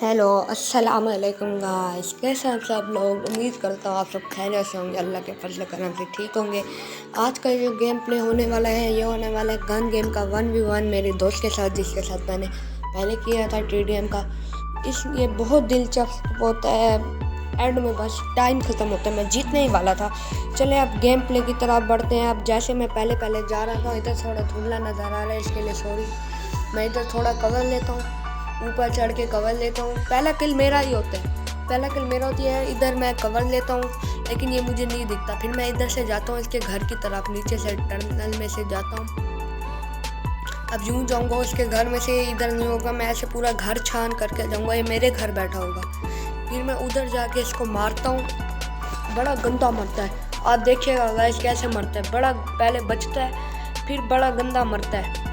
Hello अस्सलाम वालेकुम guys, कैसे हैं आप सब लोग। उम्मीद करता हूँ आप सब खैरियत से होंगे, अल्लाह के फजल करम से ठीक होंगे। आज का जो गेम प्ले होने वाला है ये होने वाला है गन गेम का 1v1 मेरे दोस्त के साथ, जिसके साथ मैंने पहले किया था TDM का। ये बहुत दिलचस्प होता है, एंड में बस टाइम ख़त्म होता है, मैं जीतने ही वाला था। चले अब गेम प्ले की तरफ बढ़ते हैं। अब जैसे मैं पहले जा रहा था, इधर थोड़ा धुंधला नज़र आ रहा है, इसके लिए सॉरी। मैं इधर थोड़ा कवर लेता हूँ, ऊपर चढ़ के कवर लेता हूँ। पहला किल मेरा ही होता है, इधर मैं कवर लेता हूँ, लेकिन ये मुझे नहीं दिखता। फिर मैं इधर से जाता हूँ इसके घर की तरफ, नीचे से टर्मिनल में से जाता हूँ। अब यूँ जाऊँगा उसके घर में से, इधर नहीं होगा, मैं ऐसे पूरा घर छान करके जाऊँगा, ये मेरे घर बैठा होगा। फिर मैं उधर जाके इसको मारता हूँ, बड़ा गंदा मरता है। आप देखिएगा गाइस कैसे मरता है, बड़ा पहले बचता है फिर बड़ा गंदा मरता है।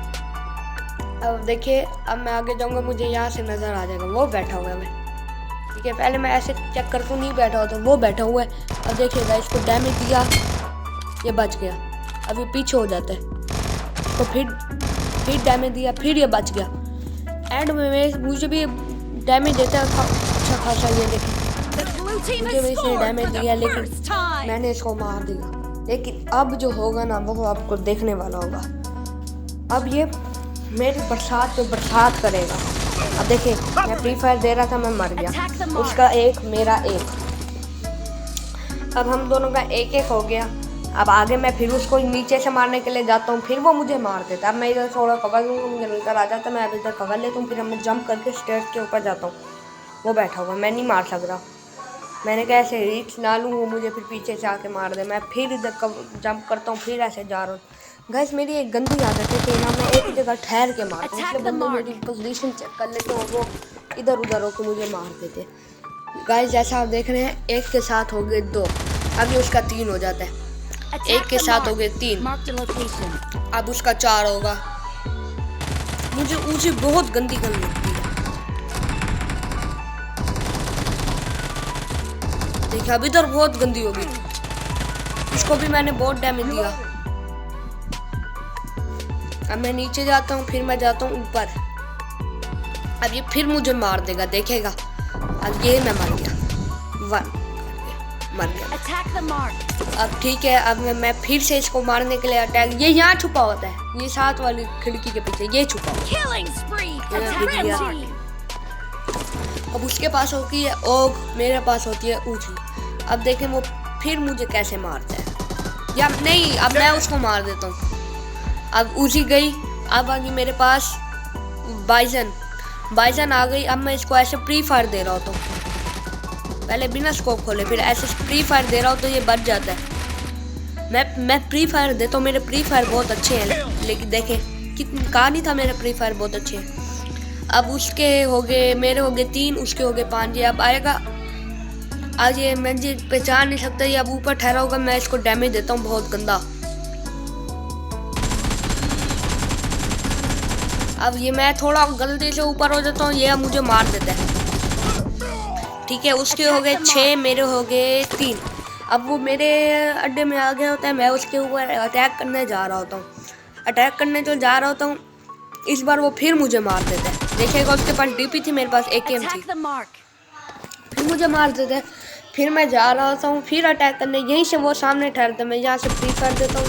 अब देखिए, अब मैं आगे जाऊंगा, मुझे यहाँ से नज़र आ जाएगा वो बैठा हुआ है। मैं ठीक है, पहले मैं ऐसे चेक करके नहीं बैठा होता, वो बैठा हुआ है। अब देखिएगा, इसको डैमेज दिया, ये बच गया। अब ये पीछे हो जाता है, तो फिर डैमेज दिया, फिर ये बच गया। एंड में मुझे भी डैमेज देता है अच्छा खासा। ये देखिए, मुझे भी इसने डैमेज दिया, लेकिन मैंने इसको मार दिया। लेकिन अब जो होगा ना, वो आपको देखने वाला होगा। अब ये मेरी बरसात पे बरसात करेगा। अब देखिए, मैं फ्री फायर दे रहा था, मैं मर गया, उसका एक मेरा एक। अब हम दोनों का एक एक हो गया। अब आगे मैं फिर उसको नीचे से मारने के लिए जाता हूँ, फिर वो मुझे मार देता। अब मैं इधर थोड़ा कवर लूँगा, मुझे इधर आ जाता, मैं अब इधर कवर लेता हूँ, फिर मैं जंप करके स्टेयर्स के ऊपर जाता हूँ। वो बैठा हुआ, मैं नहीं मार सक रहा। मैंने कहा ऐसे रिस्क ना लूँ, वो मुझे फिर पीछे से आके मार दे। मैं फिर इधर जंप करता हूँ, फिर ऐसे जा रहा हूँ। गाइस, मेरी एक गंदी आदत है कि ना मैं एक जगह ठहर के मारता हूँ, इसलिए बंदे मेरी पोजीशन चेक कर लेते हैं, वो इधर उधर होकर मुझे मार देते। गाइस, जैसा आप देख रहे हैं, एक के साथ हो गए 2, अभी उसका 3 हो जाता है। एक के साथ हो गए 3, अब उसका 4 होगा। मुझे बहुत गंदी गन लगती है। देखिए, अब इधर बहुत गंदी होगी, इसको भी मैंने बहुत डैमेज दिया। अब मैं नीचे जाता हूँ, फिर मैं जाता हूँ ऊपर। अब ये फिर मुझे मार देगा, देखेगा। अब ये मैं मर गया, 1 मर गया। अब ठीक है, अब मैं फिर से इसको मारने के लिए अटैक। ये यहाँ छुपा होता है, ये साथ वाली खिड़की के पीछे ये छुपा होता है। अब उसके पास होती है ओग, मेरे पास होती है ऊँची। अब देखें वो फिर मुझे कैसे मारता है, या नहीं, अब मैं उसको मार देता हूँ। अब ऊँची गई, अब आ गई मेरे पास बाइजन आ गई। अब मैं इसको ऐसे प्री फायर दे रहा होता हूँ, पहले बिना स्कोप खोले, फिर ऐसे प्री फायर दे रहा हूँ तो ये बच जाता है। मैं प्री फायर देता हूँ, मेरे प्री फायर बहुत अच्छे हैं, लेकिन देखें कितनी कहा नहीं था मेरे प्री फायर बहुत अच्छे हैं। अब उसके हो गए, मेरे हो गए 3, उसके हो गए 5। ये अब आएगा, आज ये मैं जी पहचान नहीं सकता, ये अब ऊपर ठहरा होगा। मैं इसको डैमेज देता हूँ बहुत गंदा। अब ये मैं थोड़ा गलती से ऊपर हो जाता हूँ, ये अब मुझे मार देता है। ठीक है, उसके हो गए 6, मेरे हो गए 3। अब वो मेरे अड्डे में आ गया होता है, मैं उसके ऊपर अटैक करने जा रहा होता हूँ। इस बार वो फिर मुझे मार देता है। देखिएगा, उसके पास DP थी, मेरे पास AKM थी, फिर मुझे मार देता है। फिर मैं जा रहा होता हूँ फिर अटैक करने, यहीं से वो सामने ठहरता है, मैं यहाँ से फ्री कर देता हूँ,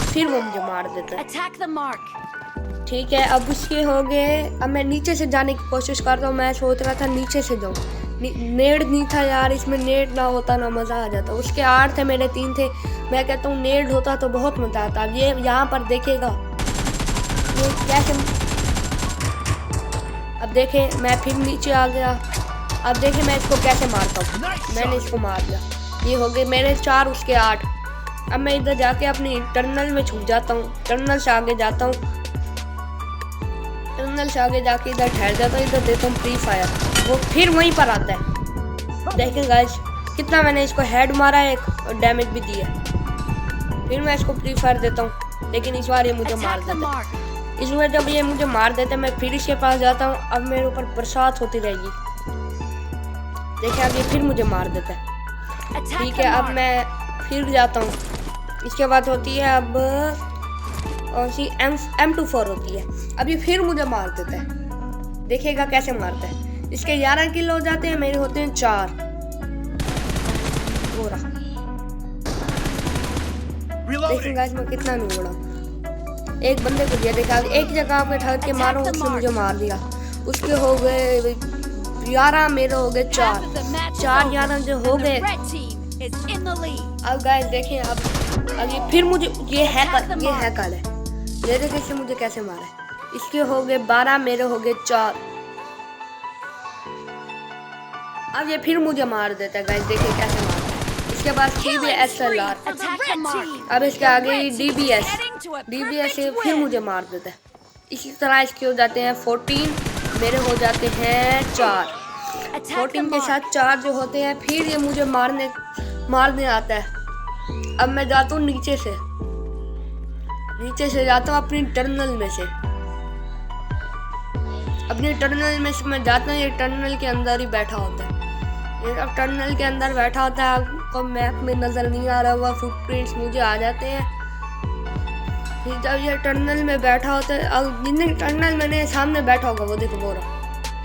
फिर वो मुझे मार देता है। ठीक है, अब उसके हो गए। अब मैं नीचे से जाने की कोशिश करता हूँ, मैं सोच रहा था नीचे से जाऊँ, नेड नहीं था यार, इसमें नेड ना होता ना मज़ा आ जाता। उसके 8 थे, मेरे 3 थे। मैं कहता हूँ नेड होता तो बहुत मज़ा आता। अब ये यहाँ पर देखिएगा ये कैसे। अब देखें, मैं फिर नीचे आ गया। अब देखें मैं इसको कैसे मारता हूँ, मैंने इसको मार दिया। ये हो गए मेरे 4, उसके 8। अब मैं इधर जाके अपनी टर्मिनल में छुप जाता हूँ, टर्मिनल से आगे जाता हूँ, टर्मिनल से आगे जाके इधर ठहर जाता हूँ, इधर देता हूँ फ्री फायर, वो फिर वहीं पर आता है। देखें गाइस, कितना मैंने इसको हेड मारा है, एक डैमेज भी दिया। फिर मैं इसको फ्री फायर देता हूँ, लेकिन इस बार ये मुझे मार देता है। इस बार जब ये मुझे मार देता है, मैं फिर इसके पास जाता हूँ। अब मेरे ऊपर बरसात होती रहेगी। देखिए, अब ये फिर मुझे मार देता है। ठीक है, अब मैं फिर जाता हूँ। इसके बाद होती है अब और सी M24 होती है। अब ये फिर मुझे मार देता है, देखिएगा कैसे मारता है। इसके 11 किल हो जाते हैं, मेरे होते हैं 4। हो रहा देखिए गाइस मैं कितना नहीं उड़ा। एक बंदे को दिया, देखा एक जगह पे ठहर के मारो, उसने मुझे मार दिया। उसके हो गए 11, मेरे हो गए 4 11 जो हो गए। अब गाइस देखें, अब ये फिर मुझे ये हैकर है, ये देखिए इससे मुझे कैसे मारा है। इसके हो गए 12, मेरे हो गए 4। अब ये फिर मुझे मार देता है गाइस, देखिए कैसे मारता है। इसके बाद SLR, अब इसके आगे DBS से फिर मुझे मार देता है। इसी तरह इसके हो जाते हैं 14, मेरे हो जाते हैं 4। 14 के साथ 4 जो होते हैं, फिर ये मुझे मारने आता है। अब मैं जाता हूँ नीचे से जाता हूँ अपनी टर्मिनल में से। अपनी टर्मिनल में से मैं जाता हूँ, ये टर्मिनल के अंदर ही बैठा होता है। ये अब टर्मिनल के अंदर बैठा होता है, आपको मैप में नजर नहीं आ रहा हुआ, फुटप्रिंट्स मुझे आ जाते हैं। फिर जब ये टर्मिनल में बैठा होता है, अब जिन टर्मिनल मैंने सामने बैठा होगा वो देखो, बोरा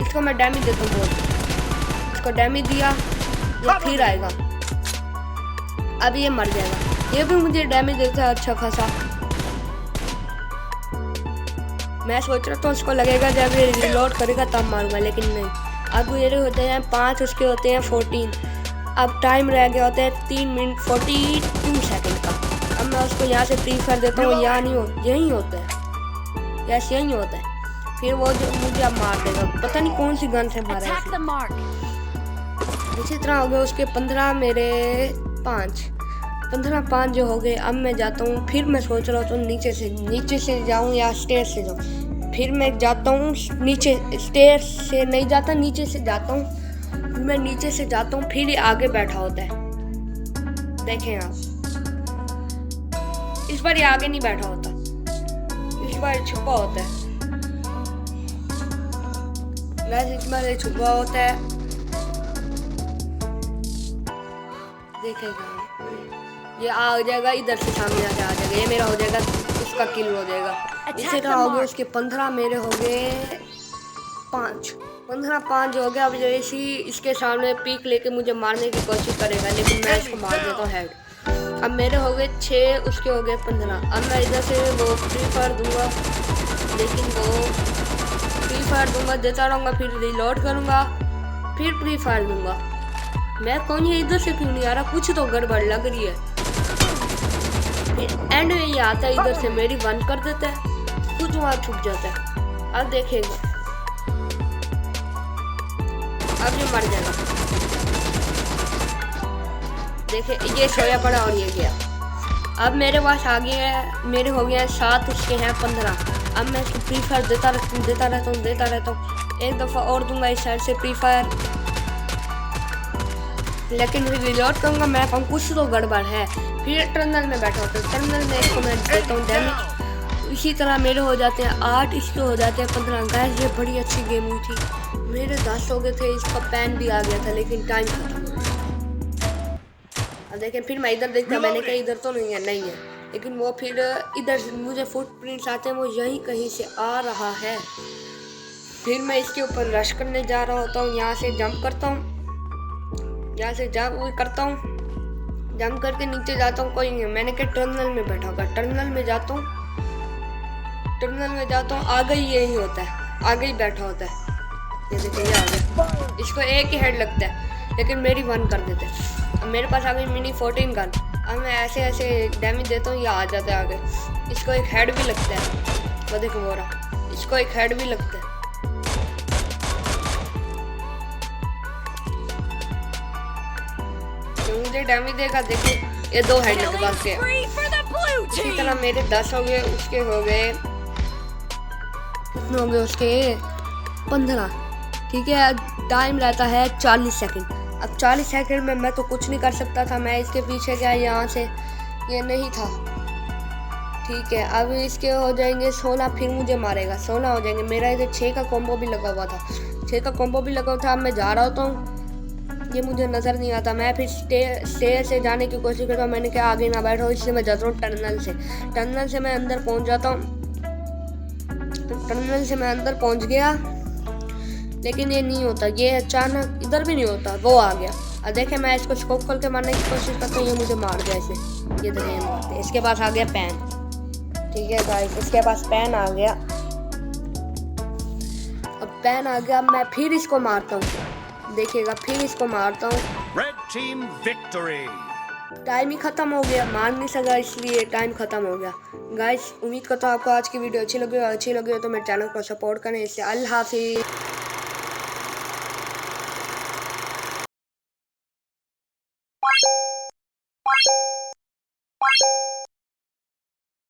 इसको मैं डैमेज देता हूँ। इसको डैमेज दिया, ये फिर आएगा। अब ये मर जाएगा, ये भी मुझे डैमेज देता है अच्छा खासा। मैं सोच रहा था उसको लगेगा जब ये रिलोड करेगा तब मारूंगा, लेकिन नहीं। अब ये होते हैं 5, उसके होते हैं 14। अब टाइम रह गया होता है 3 मिनट 42 सेकंड का। अब मैं उसको यहाँ से फ्री कर देता हूँ, यहाँ नहीं यही होता है, यस यही होता है। फिर वो जो मुझे अब मार देगा, पता नहीं कौन सी गन से मारा है। इसी तरह हो गया उसके 15, मेरे 5 जो हो गए। अब मैं जाता हूँ, फिर मैं सोच रहा हूँ नीचे से जाऊँ या स्टेयर से जाऊँ। फिर मैं जाता हूँ नीचे, स्टेयर से नहीं जाता, नीचे से जाता हूँ। मैं नीचे से जाता हूँ, फिर ये आगे बैठा होता है, देखें आप। इस बार ये आगे नहीं बैठा होता, इस बार छुपा होता है। वैसे इस बार ये छुपा होता है, देखेगा ये आ जाएगा इधर से, सामने आके आ जाएगा। ये मेरा हो जाएगा, उसका किल हो जाएगा। इसी तरह हो गए उसके 15, मेरे हो गए 5 जो हो गया। अब जैसे ही इसके सामने पीक लेके मुझे मारने की कोशिश करेगा, लेकिन मैं इसको मार देता हूँ हेड। अब मेरे हो गए 6, उसके हो गए 15। अब मैं इधर से वो फ्री फायर दूंगा, लेकिन वो फ्री फायर दूंगा, देता रहूँगा, फिर रिलोड करूँगा, फिर फ्री फायर दूंगा। मैं कौन ये इधर से क्यों नहीं आ रहा, कुछ तो गड़बड़ लग रही है। एंड में ये आता है, इधर से मेरी 1 कर देता है, कुछ वहाँ छुप जाता है। अब देखेगा, अब ये मर जाएगा। देखे ये सोया पड़ा और ये गया। अब मेरे पास आ गया है, मेरे हो गया 7, उसके हैं 15। अब मैं इसको फ्री फायर देता रहता हूँ। एक दफ़ा और दूंगा इस साइड से फ्री फायर, लेकिन फिर रिलोड करूँगा, मैं कहूँ कुछ तो गड़बड़ है। फिर टर्मिनल में बैठा होता है, टर्मिनल में इसको मैं देता हूँ डैमेज। इसी तरह मेरे हो जाते हैं 8, इसके हो जाते हैं 15। गाइस ये बड़ी अच्छी गेम हुई थी, मेरे 10 हो गए थे। इसका पैन भी आ गया था, लेकिन टाइम खत्म हो गया। अब देखें, फिर मैं इधर देखता, मैंने कहा इधर तो नहीं है, लेकिन वो फिर इधर मुझे फुटप्रिंट्स आते हैं, वो यहीं कहीं से आ रहा है। फिर मैं इसके ऊपर रश करने जा रहा होता हूँ, यहाँ से जंप करता हूँ, जंप करके नीचे जाता हूँ, कोई नहीं है। मैंने कहा टर्मिनल में बैठा होगा, टर्मिनल में जाता हूँ, आगे ही यही होता है, आगे ही बैठा होता है। ये देखिए ये आ गया, इसको एक ही हेड लगता है, लेकिन मेरी 1 कर देते हैं। अब मेरे पास आ गई मिनी 14 गन। अब मैं ऐसे डैमेज देता हूँ, ये आ जाता है आगे। इसको एक हेड भी लगता है, वो देखो वो रहा, इसको एक हेड भी लगता है। मुझे डैमेज देगा, देखो ये 2 हेड लग गए। इसी तरह मेरे 10 हो गए, उसके हो गए कितने हो गए, उसके 15। ठीक है, टाइम रहता है 40 सेकंड। अब 40 सेकंड में मैं तो कुछ नहीं कर सकता था, मैं इसके पीछे गया, यहाँ से ये नहीं था। ठीक है, अब इसके हो जाएंगे 16, फिर मुझे मारेगा, 16 हो जाएंगे। मेरा इधर 6 का कॉम्बो भी लगा हुआ था, अब मैं जा रहा होता हूँ, ये मुझे नज़र नहीं आता। मैं फिर स्टेयर से जाने की कोशिश करता हूँ, मैंने कहा आगे ना बैठो, इसलिए मैं जाता हूँ टर्मिनल से मैं अंदर पहुँच जाता हूँ। तो टर्मिनल से मैं अंदर पहुँच गया। लेकिन ये नहीं होता, ये अचानक इधर भी नहीं होता, वो आ गया। और देखे मैं इसको स्कोप खोल के मारने की कोशिश करता हूँ, ये मुझे मार गया ऐसे। ये देखे ये मारते। इसके पास आ गया पैन। ठीक है गाइस, इसके पास पैन आ गया। अब पैन आ गया, मैं फिर इसको मारता हूँ, देखिएगा फिर इसको मारता हूँ। Red team victory. टाइम ही खत्म हो गया, मार नहीं सका इसलिए टाइम खत्म हो गया। गाइस उम्मीद करता हूँ आपको आज की वीडियो अच्छी लगी हो तो मेरे चैनल को सपोर्ट करें। इससे अल्लाह हाफिज़।